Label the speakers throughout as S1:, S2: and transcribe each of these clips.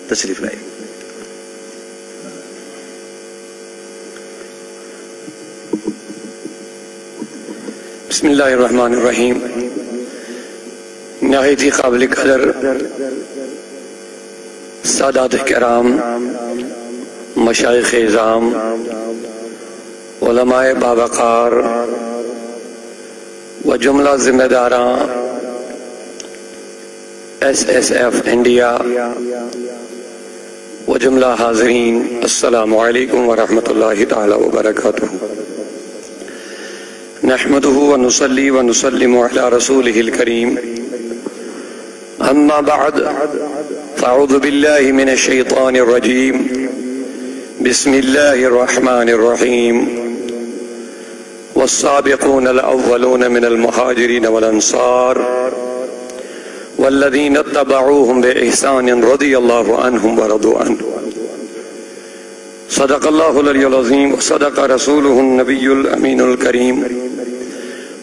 S1: تشریف لائے. بسم اللہ الرحمن الرحیم. نہایت ہی قابل قدر سادات کرام، مشائخ اعظام، علماء باوقار و جملہ ذمہ داراں SSF انڈیا و جملہ حاضرین، السلام علیکم ورحمۃ اللہ تعالی وبرکاتہ. نحمدہ ونصلی ونسلم علی رسولہ الکریم. اما بعد فاعوذ باللہ من الشیطان الرجیم. بسم اللہ الرحمن الرحیم. والسابقون الاولون من المہاجرین والانصار والذین اتبعوهم بإحسان رضی اللہ عنہم ورضوا عنہ. صدق اللہ العلی العظیم وصدق رسولہ النبی الامین الکریم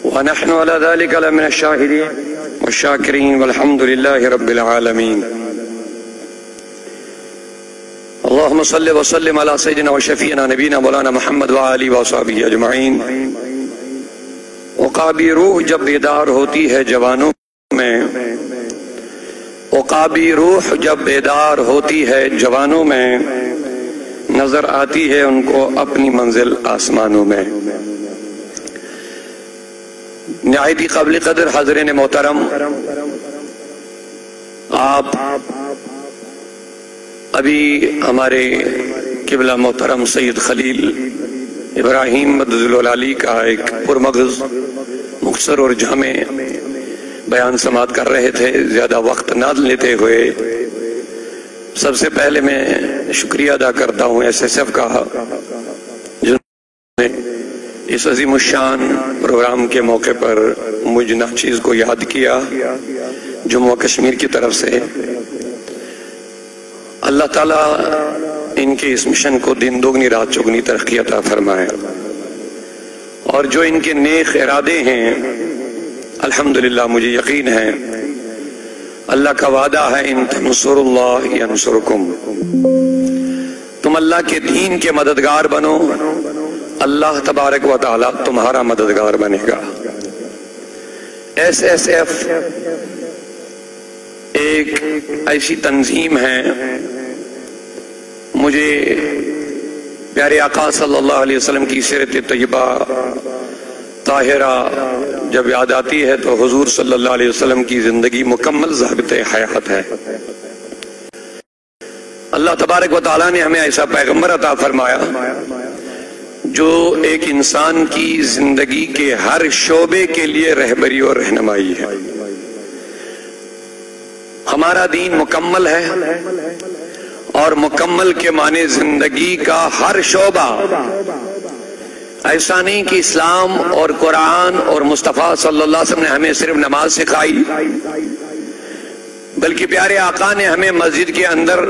S1: ونحن على ذلك لمن الشاهدين والشاکرین والحمد للہ رب العالمین. اللہم صلی وسلم علی سیدنا وشفیعنا نبینا مولانا محمد وآلہ وصحبہ اجمعین. عقابی روح جب بیدار ہوتی ہے جوانوں میں، عقابی روح جب بیدار ہوتی ہے جوانوں میں، نظر آتی ہے ان کو اپنی منزل آسمانوں میں. نہایت ہی قابل قدر حاضرین محترم، آپ ابھی ہمارے قبلہ محترم سید خلیل ابراہیم مدظل العلی کا ایک پرمغز مختصر اور جامع بیان سماعت کر رہے تھے. زیادہ وقت نہ لیتے ہوئے سب سے پہلے میں شکریہ ادا کرتا ہوں SSF کا، جنہوں نے اس عظیم الشان پروگرام کے موقع پر مجھ ناچیز کو یاد کیا جموں کشمیر کی طرف سے. اللہ تعالیٰ ان کے اس مشن کو دن دوگنی رات چگنی ترقی عطا فرمائے، اور جو ان کے نیک ارادے ہیں الحمدللہ مجھے یقین ہے اللہ کا وعدہ ہے ان تنصر اللہ ینصرکم. تم اللہ کے دین کے مددگار بنو، اللہ تبارک و تعالی تمہارا مددگار بنے گا. SSF ایک ایسی تنظیم ہے، مجھے پیارے آقا صلی اللہ علیہ وسلم کی سیرت طیبہ طاہرہ جب یاد آتی ہے تو حضور صلی اللہ علیہ وسلم کی زندگی مکمل ضابط حیات ہے. اللہ تبارک و تعالیٰ نے ہمیں ایسا پیغمبر عطا فرمایا جو ایک انسان کی زندگی کے ہر شعبے کے لیے رہبری اور رہنمائی ہے. ہمارا دین مکمل ہے، اور مکمل کے معنی زندگی کا ہر شعبہ. ایسا نہیں کہ اسلام اور قرآن اور مصطفیٰ صلی اللہ علیہ وسلم نے ہمیں صرف نماز سکھائی، بلکہ پیارے آقا نے ہمیں مسجد کے اندر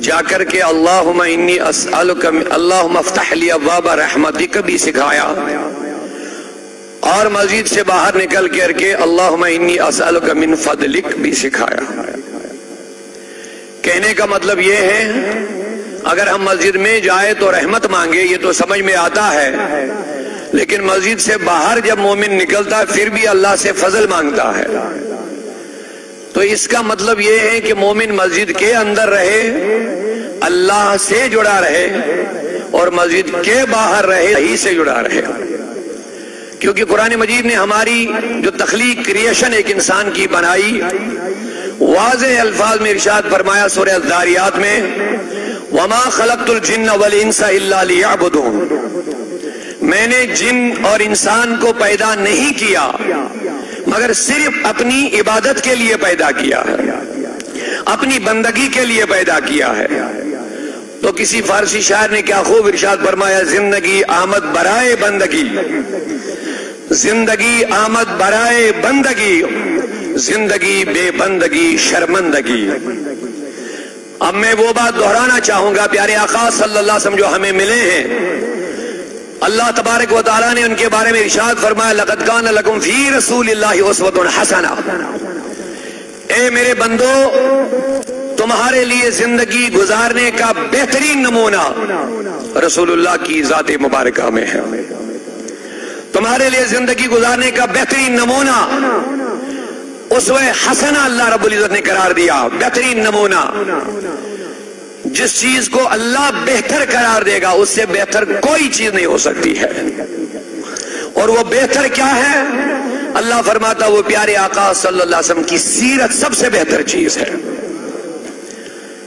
S1: جا کر کے اللہم انی اسألک اللہم افتح لی ابواب رحمتک بھی سکھایا، اور مسجد سے باہر نکل کر کے اللہم انی اسألک من فضلک بھی سکھایا. کہنے کا مطلب یہ ہے اگر ہم مسجد میں جائے تو رحمت مانگے، یہ تو سمجھ میں آتا ہے، لیکن مسجد سے باہر جب مومن نکلتا ہے پھر بھی اللہ سے فضل مانگتا ہے. تو اس کا مطلب یہ ہے کہ مومن مسجد کے اندر رہے، اللہ سے جڑا رہے، اور مسجد کے باہر رہے، ہی سے جڑا رہے. کیونکہ قرآن مجید نے ہماری جو تخلیق کریشن ایک انسان کی بنائی، واضح الفاظ میں ارشاد فرمایا سورہ الذاریات میں، وَمَا خَلَقْتُ الْجِنَّ وَالْإِنسَ إِلَّا لِيَعْبُدُونَ. میں نے جن اور انسان کو پیدا نہیں کیا مگر صرف اپنی عبادت کے لیے پیدا کیا ہے، اپنی بندگی کے لیے پیدا کیا ہے. تو کسی فارسی شاعر نے کیا خوب ارشاد فرمایا، زندگی آمد برائے بندگی، زندگی آمد برائے بندگی، زندگی بے بندگی شرمندگی. اب میں وہ بات دہرانا چاہوں گا، پیارے آقا صلی اللہ علیہ وسلم جو ہمیں ملے ہیں، اللہ تبارک و تعالیٰ نے ان کے بارے میں ارشاد فرمایا لَقَدْ كَانَ لَكُمْ فِي رَسُولِ اللَّهِ أُسْوَةٌ حَسَنَةٌ. اے میرے بندو، تمہارے لیے زندگی گزارنے کا بہترین نمونہ رسول اللہ کی ذات مبارکہ میں ہے. تمہارے لیے زندگی گزارنے کا بہترین نمونہ اسوہ حسنہ اللہ رب العزت نے قرار دیا. بہترین نمونہ، جس چیز کو اللہ بہتر قرار دے گا اس سے بہتر کوئی چیز نہیں ہو سکتی ہے. اور وہ بہتر کیا ہے؟ اللہ فرماتا وہ پیارے آقا صلی اللہ علیہ وسلم کی سیرت سب سے بہتر چیز ہے.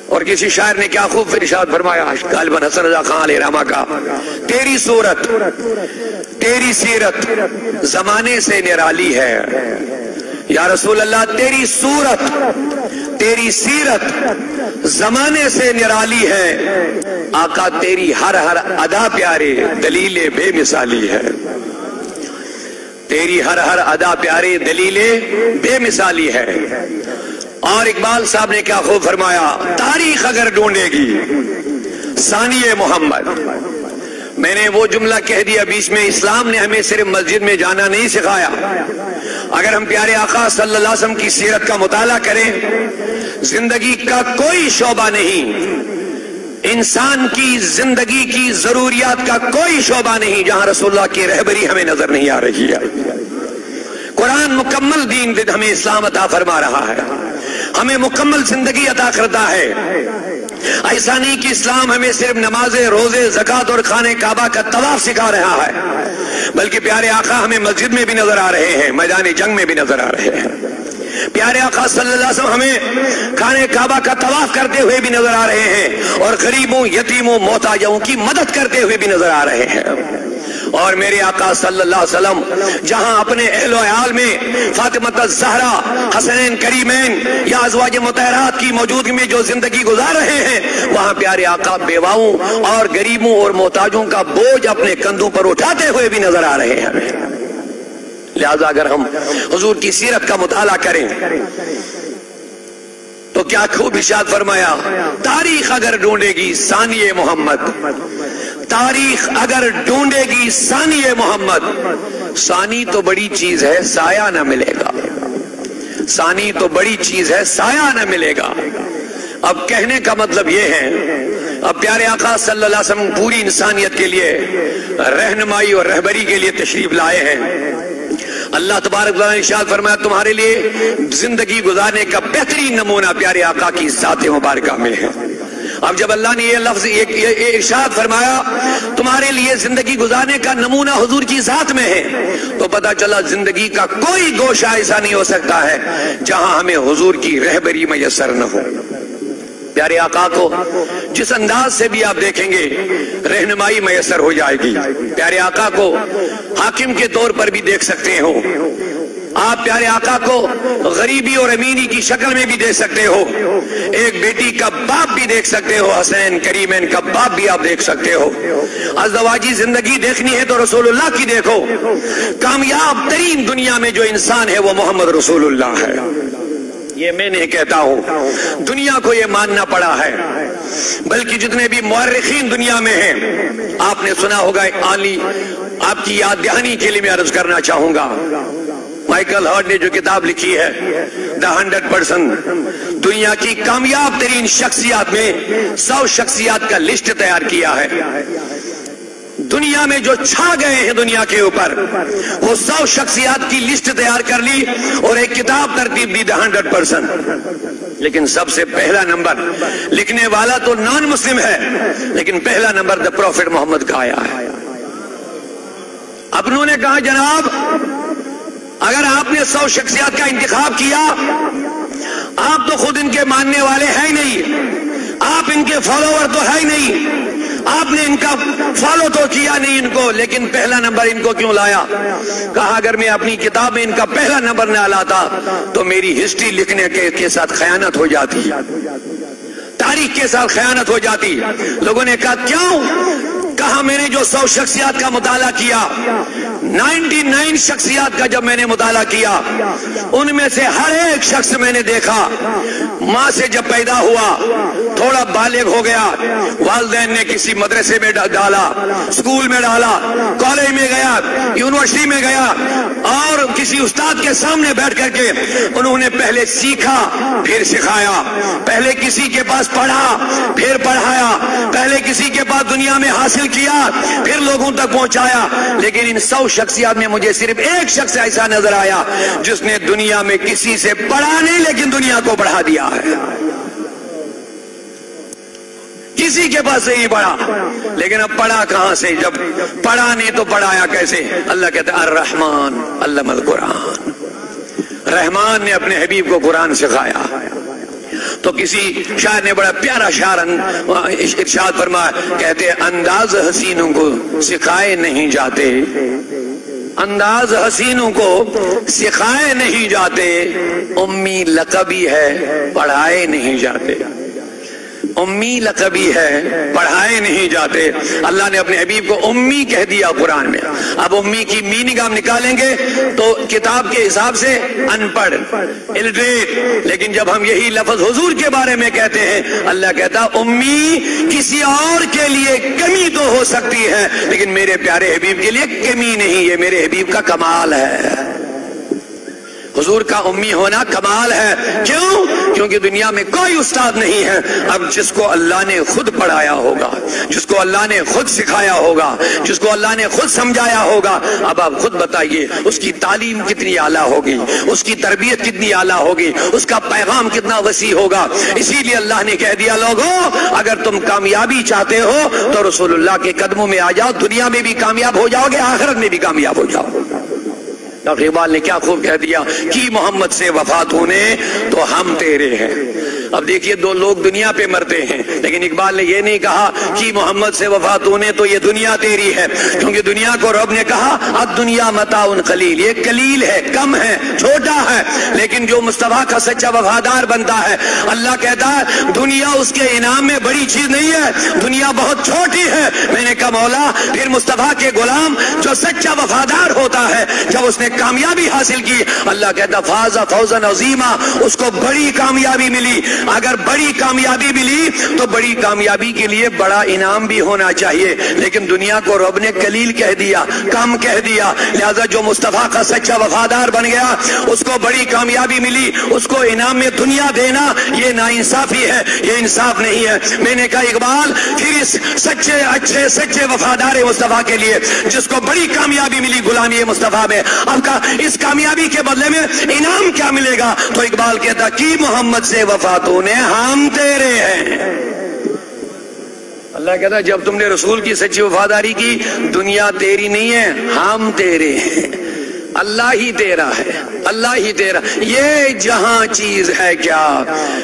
S1: اور کسی شاعر نے کیا خوب ارشاد فرمایا، غالباً حسن رضا خان علیہ رحمہ کا، تیری صورت تیری سیرت زمانے سے نرالی ہے. یا رسول اللہ تیری صورت تیری سیرت زمانے سے نرالی ہے. آقا تیری ہر ہر ادا پیارے دلیل بے مثالی ہے. تیری ہر ہر ادا پیارے دلیل بے مثالی ہے. اور اقبال صاحب نے کیا خوب فرمایا، تاریخ اگر ڈھونڈے گی ثانی محمد. میں نے وہ جملہ کہہ دیا بیچ میں، اسلام نے ہمیں صرف مسجد میں جانا نہیں سکھایا. اگر ہم پیارے آقا صلی اللہ علیہ وسلم کی سیرت کا مطالعہ کریں، زندگی کا کوئی شعبہ نہیں، انسان کی زندگی کی ضروریات کا کوئی شعبہ نہیں جہاں رسول اللہ کی رہبری ہمیں نظر نہیں آ رہی ہے. قرآن مکمل دین ہمیں اسلام عطا فرما رہا ہے، ہمیں مکمل زندگی عطا کرتا ہے. ایسا نہیں کہ اسلام ہمیں صرف نمازیں، روزے، زکوٰۃ اور خانہ کعبہ کا طواف سکھا رہا ہے، بلکہ پیارے آقا ہمیں مسجد میں بھی نظر آ رہے ہیں، میدان جنگ میں بھی نظر آ رہے ہیں. پیارے آقا صلی اللہ علیہ وسلم ہمیں خانہ کعبہ کا طواف کرتے ہوئے بھی نظر آ رہے ہیں، اور غریبوں، یتیموں، محتاجوں کی مدد کرتے ہوئے بھی نظر آ رہے ہیں. اور میرے آقا صلی اللہ علیہ وسلم جہاں اپنے اہل و عیال میں فاطمہ الزہرا، حسنین کریمین یا ازواج مطہرات کی موجودگی میں جو زندگی گزار رہے ہیں، وہاں پیارے آقا بیواؤں اور غریبوں اور محتاجوں کا بوجھ اپنے کندھوں پر اٹھاتے ہوئے بھی نظر آ رہے ہیں. لہذا اگر ہم حضور کی سیرت کا مطالعہ کریں تو کیا خوب ارشاد فرمایا، تاریخ اگر ڈھونڈے گی ثانی محمد. تاریخ اگر ڈھونڈے گی ثانی محمد. ثانی تو بڑی چیز ہے، سایہ نہ ملے گا. ثانی تو بڑی چیز ہے، سایہ نہ ملے گا. اب کہنے کا مطلب یہ ہے، اب پیارے آقا صلی اللہ علیہ وسلم پوری انسانیت کے لیے رہنمائی اور رہبری کے لیے تشریف لائے ہیں. اللہ تبارک و تعالیٰ نے ارشاد فرمایا تمہارے لیے زندگی گزارنے کا بہترین نمونہ پیارے آقا کی ذات مبارکہ میں ہے. اب جب اللہ نے یہ لفظ یہ ارشاد فرمایا تمہارے لیے زندگی گزارنے کا نمونہ حضور کی ذات میں ہے، تو پتہ چلا زندگی کا کوئی گوشہ ایسا نہیں ہو سکتا ہے جہاں ہمیں حضور کی رہبری میسر نہ ہو. پیارے آقا کو جس انداز سے بھی آپ دیکھیں گے رہنمائی میسر ہو جائے گی. پیارے آقا کو حاکم کے طور پر بھی دیکھ سکتے ہو آپ، پیارے آقا کو غریبی اور امینی کی شکل میں بھی دیکھ سکتے ہو، ایک بیٹی کا باپ بھی دیکھ سکتے ہو، حسین کریمین کا باپ بھی آپ دیکھ سکتے ہو. ازدواجی زندگی دیکھنی ہے تو رسول اللہ کی دیکھو. کامیاب ترین دنیا میں جو انسان ہے وہ محمد رسول اللہ ہے. یہ میں نہیں کہتا ہوں، دنیا کو یہ ماننا پڑا ہے، بلکہ جتنے بھی مورخین دنیا میں ہیں آپ نے سنا ہوگا. آپ کی یاد دہانی کے لیے میں عرض کرنا چاہوں گا، مائیکل ہارٹ نے جو کتاب لکھی ہے دا 100%، دنیا کی کامیاب ترین شخصیات میں 100 شخصیات کا لسٹ تیار کیا ہے. دنیا میں جو چھا گئے ہیں دنیا کے اوپر وہ 100 شخصیات کی لسٹ تیار کر لی اور ایک کتاب ترتیب دی دا 100%. لیکن سب سے پہلا نمبر لکھنے والا تو نان مسلم ہے، لیکن پہلا نمبر دا پروفٹ محمد کا آیا ہے. اپنوں نے کہا جناب اگر آپ نے 100 شخصیات کا انتخاب کیا، آپ تو خود ان کے ماننے والے ہیں نہیں، آپ ان کے فالوور تو ہے نہیں، آپ نے ان کا فالو تو کیا نہیں ان کو، لیکن پہلا نمبر ان کو کیوں لایا؟ کہا اگر میں اپنی کتاب میں ان کا پہلا نمبر نہ لاتا تو میری ہسٹری لکھنے کے ساتھ خیانت ہو جاتی، تاریخ کے ساتھ خیانت ہو جاتی. لوگوں نے کہا کیوں؟ کہا میں نے جو 100 شخصیات کا مطالعہ کیا 99 شخصیات کا جب میں نے مطالعہ کیا، ان میں سے ہر ایک شخص میں نے دیکھا ماں سے جب پیدا ہوا، تھوڑا بالغ ہو گیا، والدین نے کسی مدرسے میں ڈالا، اسکول میں ڈالا، کالج میں گیا، یونیورسٹی میں گیا، اور کسی استاد کے سامنے بیٹھ کر کے انہوں نے پہلے سیکھا پھر سکھایا، پہلے کسی کے پاس پڑھا پھر پڑھایا، پہلے کسی کے پاس دنیا میں حاصل کیا پھر لوگوں تک پہنچایا۔ لیکن ان 100 شخصیات میں مجھے صرف ایک شخص ایسا نظر آیا جس نے دنیا میں کسی سے پڑھا نہیں لیکن دنیا کو پڑھا دیا ہے۔ کسی کے پاس نہیں پڑھا، لیکن اب پڑھا کہاں سے؟ جب پڑھا نہیں تو پڑھایا کیسے؟ اللہ کہتا ہے الرحمن علم القرآن، رحمان نے اپنے حبیب کو قرآن سکھایا۔ تو کسی شاعر نے بڑا پیارا شعر ارشاد فرمایا، کہتے انداز حسینوں کو سکھائے نہیں جاتے، انداز حسینوں کو سکھائے نہیں جاتے، امی لقبی ہے پڑھائے نہیں جاتے، امی لقبی ہے پڑھائے نہیں جاتے۔ اللہ نے اپنے حبیب کو امی کہہ دیا قرآن میں۔ اب امی کی میننگ ہم نکالیں گے تو کتاب کے حساب سے ان پڑھ، الٹریٹ، لیکن جب ہم یہی لفظ حضور کے بارے میں کہتے ہیں، اللہ کہتا امی کسی اور کے لیے کمی تو ہو سکتی ہے لیکن میرے پیارے حبیب کے لیے کمی نہیں، یہ میرے حبیب کا کمال ہے۔ حضور کا امی ہونا کمال ہے۔ کیوں؟ کیونکہ دنیا میں کوئی استاد نہیں ہے اب جس کو اللہ نے خود پڑھایا ہوگا، جس کو اللہ نے خود سکھایا ہوگا، جس کو اللہ نے خود سمجھایا ہوگا۔ اب آپ خود بتائیے اس کی تعلیم کتنی اعلیٰ ہوگی، اس کی تربیت کتنی اعلیٰ ہوگی، اس کا پیغام کتنا وسیع ہوگا۔ اسی لیے اللہ نے کہہ دیا لوگوں اگر تم کامیابی چاہتے ہو تو رسول اللہ کے قدموں میں آ جاؤ، دنیا میں بھی کامیاب ہو جاؤ گے، آخرت میں بھی کامیاب ہو جاؤ۔ ڈاکٹر اقبال نے کیا خوب کہہ دیا، کی محمد سے وفات ہونے تو ہم تیرے ہیں۔ اب دیکھیے دو لوگ دنیا پہ مرتے ہیں لیکن اقبال نے یہ نہیں کہا کہ محمد سے وفات ہونے تو یہ دنیا تیری ہے، کیونکہ دنیا کو رب نے کہا الدنیا متاع قلیل، یہ قلیل ہے، کم ہے، چھوٹا ہے، لیکن جو مصطفیٰ کا سچا وفادار بنتا ہے اللہ کہتا ہے دنیا اس کے انعام میں بڑی چیز نہیں ہے، دنیا بہت چھوٹی ہے۔ میں نے کہا مولا پھر مصطفیٰ کے غلام جو سچا وفادار ہوتا ہے جب اس نے کامیابی حاصل کی، اللہ کہتا فاز فوزا عظیما، اس کو بڑی کامیابی ملی۔ اگر بڑی کامیابی ملی تو بڑی کامیابی کے لیے بڑا انعام بھی ہونا چاہیے، لیکن دنیا کو رب نے قلیل کہہ دیا، کم کہہ دیا، لہذا جو مصطفیٰ کا سچا وفادار بن گیا اس کو بڑی کامیابی ملی، اس کو انعام میں دنیا دینا یہ ناانصافی ہے، یہ انصاف نہیں ہے۔ میں نے کہا اقبال پھر اس سچے اچھے سچے وفادار مصطفیٰ کے لیے جس کو بڑی کامیابی ملی غلامی مصطفیٰ میں، اب کا اس کامیابی کے بدلے میں انعام کیا ملے گا؟ تو اقبال کہتا کہ محمد سے وفات ہونے ہم تیرے ہیں۔ اللہ کہتا جب تم نے رسول کی سچی وفاداری کی دنیا تیری نہیں ہے، ہم تیرے ہیں، اللہ ہی تیرا ہے، اللہ ہی تیرا، یہ جہاں چیز ہے کیا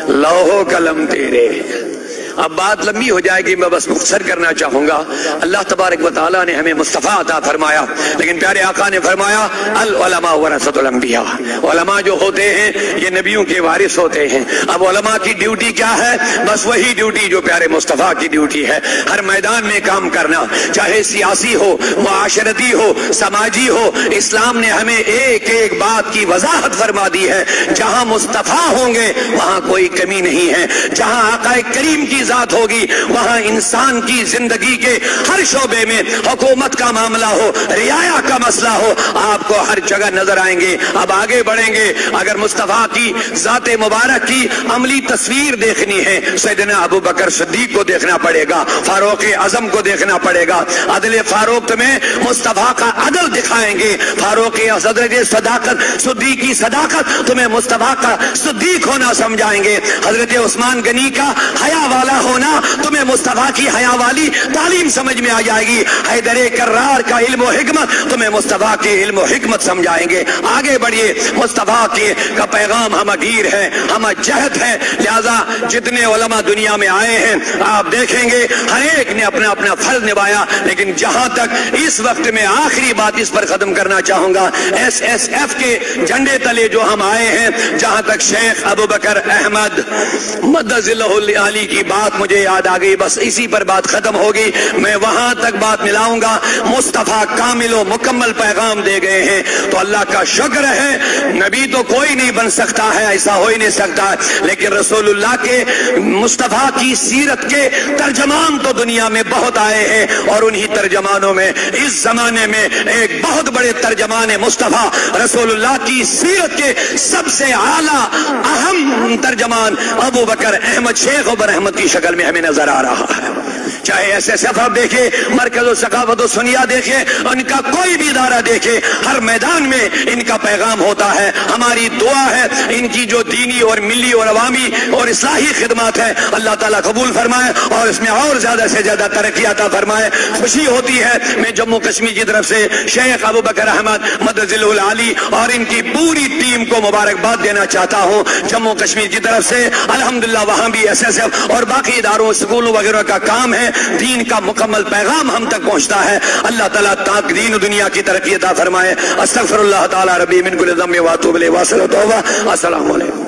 S1: لوح و قلم تیرے۔ اب بات لمبی ہو جائے گی، میں بس مختصر کرنا چاہوں گا۔ اللہ تبارک و تعالیٰ نے ہمیں مصطفیٰ عطا فرمایا، لیکن پیارے آقا نے فرمایا العلماء ورثۃ الانبیاء، علماء جو ہوتے ہیں یہ نبیوں کے وارث ہوتے ہیں۔ اب علماء کی ڈیوٹی کیا ہے؟ بس وہی ڈیوٹی جو پیارے مصطفیٰ کی ڈیوٹی ہے، ہر میدان میں کام کرنا، چاہے سیاسی ہو، معاشرتی ہو، سماجی ہو۔ اسلام نے ہمیں ایک ایک بات کی وضاحت فرما دی ہے، جہاں مصطفیٰ ہوں گے وہاں کوئی کمی نہیں ہے، جہاں آقا کریم کی ذات ہوگی وہاں انسان کی زندگی کے ہر شعبے میں حکومت کا معاملہ ہو، رعایا کا مسئلہ ہو، آپ کو ہر جگہ نظر آئیں گے۔ اب آگے بڑھیں گے، اگر مصطفیٰ کی ذات مبارک کی عملی تصویر دیکھنی ہے سیدنا ابو بکر صدیق کو دیکھنا پڑے گا، فاروق اعظم کو دیکھنا پڑے گا۔ عدل فاروق تمہیں مصطفیٰ کا عدل دکھائیں گے، فاروق حضرت صداقت صدیق کی صداقت تمہیں مصطفیٰ کا صدیق ہونا سمجھائیں گے، حضرت عثمان غنی کا حیا والا ہونا تمہیں مصطفیٰ کی حیا والی تعلیم سمجھ میں آ جائے گی، حیدر کرار کا علم و حکمت تمہیں مصطفیٰ کے علم و حکمت سمجھائیں گے۔ آگے بڑھیے، مصطفیٰ کا پیغام ہم گیر ہے، ہم جہد ہے، لہذا جتنے علماء دنیا میں آئے ہیں آپ دیکھیں گے ہر ایک نے اپنا اپنا فرض نبھایا، لیکن جہاں تک اس وقت میں آخری بات اس پر ختم کرنا چاہوں گا، ایس ایس ایف کے جھنڈے تلے جو ہم آئے ہیں، جہاں تک شیخ ابو بکر احمد مدظلہ العالی کی بات بات مجھے یاد آ گئی، بس اسی پر بات ختم ہوگی، میں وہاں تک بات ملاؤں گا۔ مصطفیٰ کامل و مکمل پیغام دے گئے ہیں، تو اللہ کا شکر ہے، نبی تو کوئی نہیں بن سکتا ہے، ایسا ہو ہی نہیں سکتا، لیکن رسول اللہ کے مصطفیٰ کی سیرت کے ترجمان تو دنیا میں بہت آئے ہیں، اور انہی ترجمانوں میں اس زمانے میں ایک بہت بڑے ترجمان مصطفیٰ رسول اللہ کی سیرت کے سب سے اعلیٰ اہم ترجمان ابو بکر احمد شیخ عمر احمد کی شکل میں ہمیں نظر آ رہا ہے۔ چاہے SSF آپ دیکھے، مرکز و ثقافت و سنیا دیکھے، ان کا کوئی بھی ادارہ دیکھے، ہر میدان میں ان کا پیغام ہوتا ہے۔ ہماری دعا ہے ان کی جو دینی اور ملی اور عوامی اور اصلاحی خدمات ہے، اللہ تعالیٰ قبول فرمائے اور اس میں اور زیادہ سے زیادہ ترقی عطا فرمائے۔ خوشی ہوتی ہے، میں جموں کشمیر کی طرف سے شیخ ابو بکر احمد مدظلہ العالی اور ان کی پوری ٹیم کو مبارکباد دینا چاہتا ہوں۔ جموں کشمیر کی طرف سے الحمدللہ وہاں بھی SSF اور باقی اداروں اسکولوں وغیرہ کا کام ہے، دین کا مکمل پیغام ہم تک پہنچتا ہے۔ اللہ تعالیٰ تاک دین و دنیا کی ترقی عطا فرمائے۔ استغفر اللہ تعالیٰ ربی من کل ذنب واتوب الیہ، السلام علیکم۔